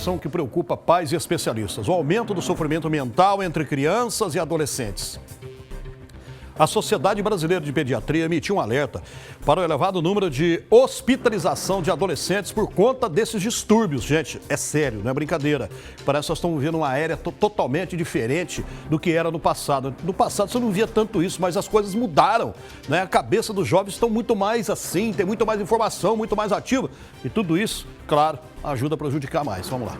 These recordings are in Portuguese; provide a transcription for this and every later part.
informação que preocupa pais e especialistas: o aumento do sofrimento mental entre crianças e adolescentes. A Sociedade Brasileira de Pediatria emitiu um alerta para o elevado número de hospitalização de adolescentes por conta desses distúrbios. Gente, é sério, não é brincadeira. Parece que nós estamos vivendo uma era totalmente diferente do que era no passado. No passado você não via tanto isso, mas as coisas mudaram, né? A cabeça dos jovens estão muito mais assim, tem muito mais informação, muito mais ativa. E tudo isso, claro, ajuda a prejudicar mais. Vamos lá.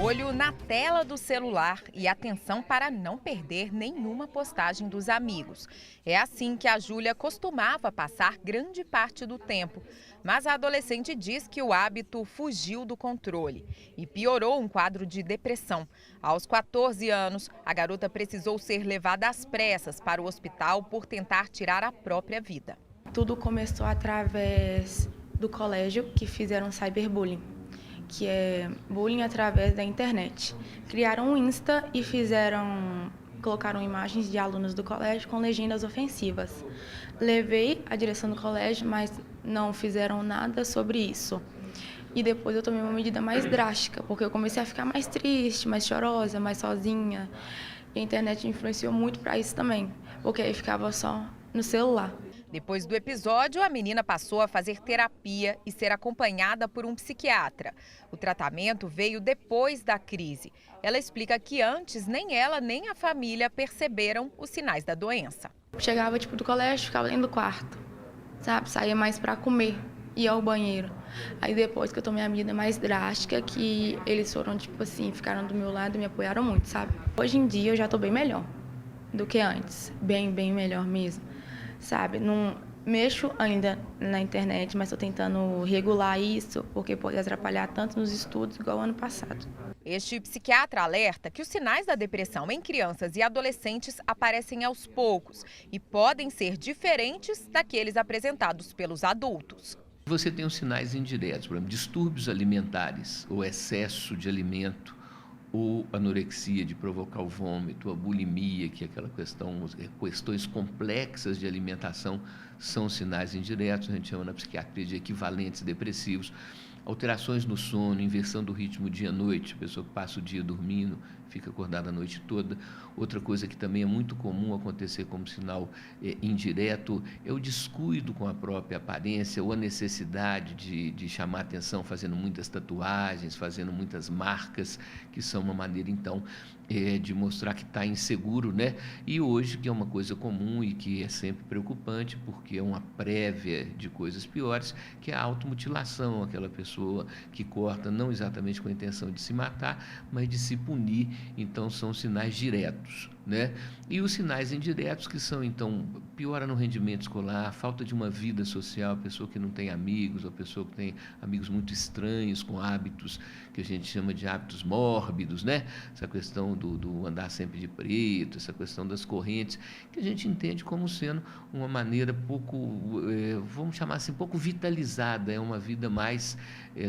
Olho na tela do celular e atenção para não perder nenhuma postagem dos amigos. É assim que a Júlia costumava passar grande parte do tempo. Mas a adolescente diz que o hábito fugiu do controle e piorou um quadro de depressão. Aos 14 anos, a garota precisou ser levada às pressas para o hospital por tentar tirar a própria vida. Tudo começou através do colégio, que fizeram cyberbullying, que é bullying através da internet. Criaram um Insta e colocaram imagens de alunos do colégio com legendas ofensivas. Levei à direção do colégio, mas não fizeram nada sobre isso. E depois eu tomei uma medida mais drástica, porque eu comecei a ficar mais triste, mais chorosa, mais sozinha. E a internet influenciou muito para isso também, porque aí ficava só no celular. Depois do episódio, a menina passou a fazer terapia e ser acompanhada por um psiquiatra. O tratamento veio depois da crise. Ela explica que antes nem ela nem a família perceberam os sinais da doença. Chegava do colégio, ficava dentro do quarto, sabe? Saía mais para comer, ia ao banheiro. Aí depois que eu tomei a medida mais drástica, que eles foram, ficaram do meu lado e me apoiaram muito, sabe? Hoje em dia eu já estou bem melhor do que antes, bem melhor mesmo. Sabe, não mexo ainda na internet, mas estou tentando regular isso, porque pode atrapalhar tanto nos estudos igual ano passado. Este psiquiatra alerta que os sinais da depressão em crianças e adolescentes aparecem aos poucos e podem ser diferentes daqueles apresentados pelos adultos. Você tem os sinais indiretos, por exemplo, distúrbios alimentares, ou excesso de alimento, ou anorexia, de provocar o vômito, a bulimia, que é aquela questões complexas de alimentação, são sinais indiretos, a gente chama na psiquiatria de equivalentes depressivos. Alterações no sono, inversão do ritmo dia-noite, a pessoa que passa o dia dormindo, fica acordada a noite toda. Outra coisa que também é muito comum acontecer como sinal indireto é o descuido com a própria aparência ou a necessidade de chamar atenção fazendo muitas tatuagens, fazendo muitas marcas, que são uma maneira, então, de mostrar que está inseguro, né? E hoje, que é uma coisa comum e que é sempre preocupante, porque é uma prévia de coisas piores, que é a automutilação, aquela pessoa que corta não exatamente com a intenção de se matar, mas de se punir. Então, são sinais diretos, né? E os sinais indiretos, que são, então, piora no rendimento escolar, falta de uma vida social, a pessoa que não tem amigos, a pessoa que tem amigos muito estranhos, com hábitos que a gente chama de hábitos mórbidos, né? Essa questão do andar sempre de preto, essa questão das correntes, que a gente entende como sendo uma maneira pouco, vamos chamar assim, pouco vitalizada, é uma vida mais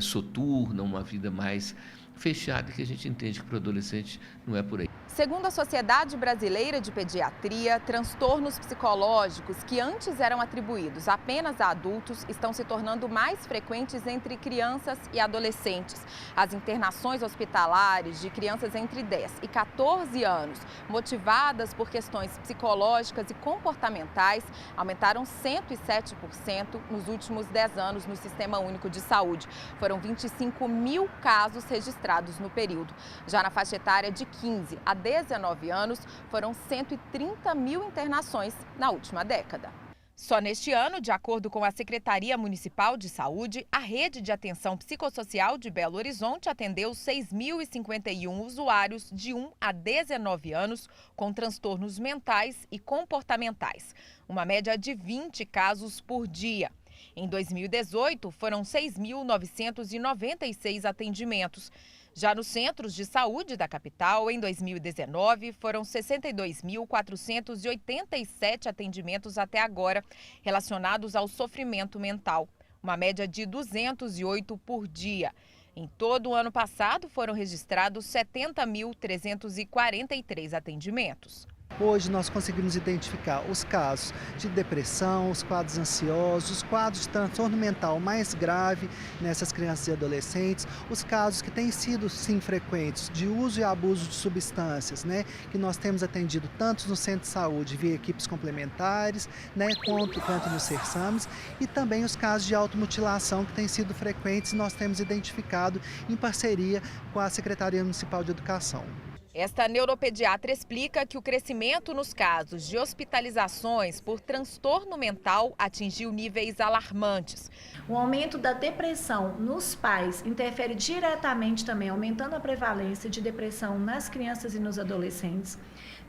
soturna, uma vida mais fechada, que a gente entende que para o adolescente não é por aí. Segundo a Sociedade Brasileira de Pediatria, transtornos psicológicos que antes eram atribuídos apenas a adultos estão se tornando mais frequentes entre crianças e adolescentes. As internações hospitalares de crianças entre 10 e 14 anos, motivadas por questões psicológicas e comportamentais, aumentaram 107% nos últimos 10 anos no Sistema Único de Saúde. Foram 25 mil casos registrados no período. Já na faixa etária de 15 a 19 anos, foram 130 mil internações na última década. Só neste ano, de acordo com a Secretaria Municipal de Saúde, a rede de atenção psicossocial de Belo Horizonte atendeu 6.051 usuários de 1 a 19 anos com transtornos mentais e comportamentais, uma média de 20 casos por dia. Em 2018, foram 6.996 atendimentos. Já nos centros de saúde da capital, em 2019, foram 62.487 atendimentos até agora relacionados ao sofrimento mental, uma média de 208 por dia. Em todo o ano passado, foram registrados 70.343 atendimentos. Hoje nós conseguimos identificar os casos de depressão, os quadros ansiosos, os quadros de transtorno mental mais grave nessas crianças e adolescentes, os casos que têm sido sim frequentes de uso e abuso de substâncias, né, que nós temos atendido tanto no centro de saúde via equipes complementares, né, quanto nos CERSAMs, e também os casos de automutilação que têm sido frequentes e nós temos identificado em parceria com a Secretaria Municipal de Educação. Esta neuropediatra explica que o crescimento nos casos de hospitalizações por transtorno mental atingiu níveis alarmantes. O aumento da depressão nos pais interfere diretamente também, aumentando a prevalência de depressão nas crianças e nos adolescentes.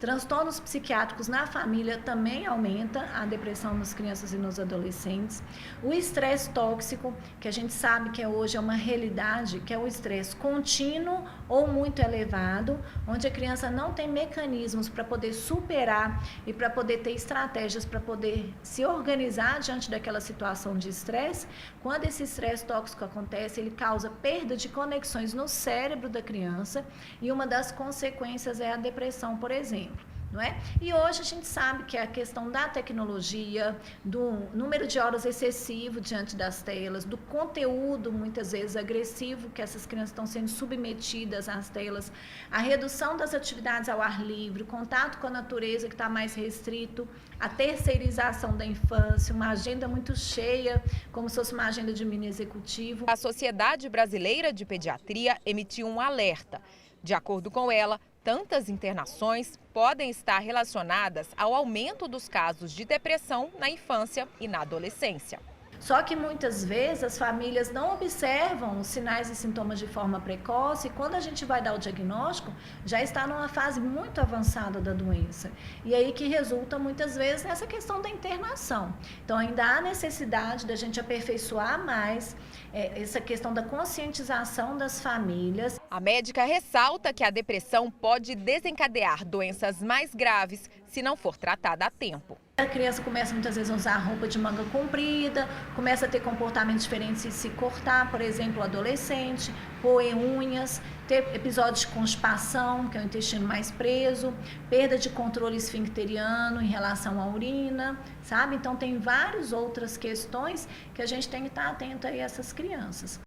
Transtornos psiquiátricos na família também aumenta a depressão nas crianças e nos adolescentes. O estresse tóxico, que a gente sabe que hoje é uma realidade, que é o estresse contínuo ou muito elevado, onde a criança não tem mecanismos para poder superar e para poder ter estratégias para poder se organizar diante daquela situação de estresse. Quando esse estresse tóxico acontece, ele causa perda de conexões no cérebro da criança e uma das consequências é a depressão, por exemplo. Não é? E hoje a gente sabe que a questão da tecnologia, do número de horas excessivo diante das telas, do conteúdo muitas vezes agressivo que essas crianças estão sendo submetidas às telas, a redução das atividades ao ar livre, o contato com a natureza que está mais restrito, a terceirização da infância, uma agenda muito cheia, como se fosse uma agenda de mini executivo. A Sociedade Brasileira de Pediatria emitiu um alerta. De acordo com ela, tantas internações podem estar relacionadas ao aumento dos casos de depressão na infância e na adolescência. Só que muitas vezes as famílias não observam os sinais e sintomas de forma precoce e quando a gente vai dar o diagnóstico, já está numa fase muito avançada da doença. E aí que resulta muitas vezes nessa questão da internação. Então ainda há necessidade da gente aperfeiçoar mais essa questão da conscientização das famílias. A médica ressalta que a depressão pode desencadear doenças mais graves se não for tratada a tempo. A criança começa muitas vezes a usar roupa de manga comprida, começa a ter comportamentos diferentes e se cortar, por exemplo, o adolescente, roer unhas, ter episódios de constipação, que é o intestino mais preso, perda de controle esfincteriano em relação à urina, sabe? Então tem várias outras questões que a gente tem que estar atento a essas crianças.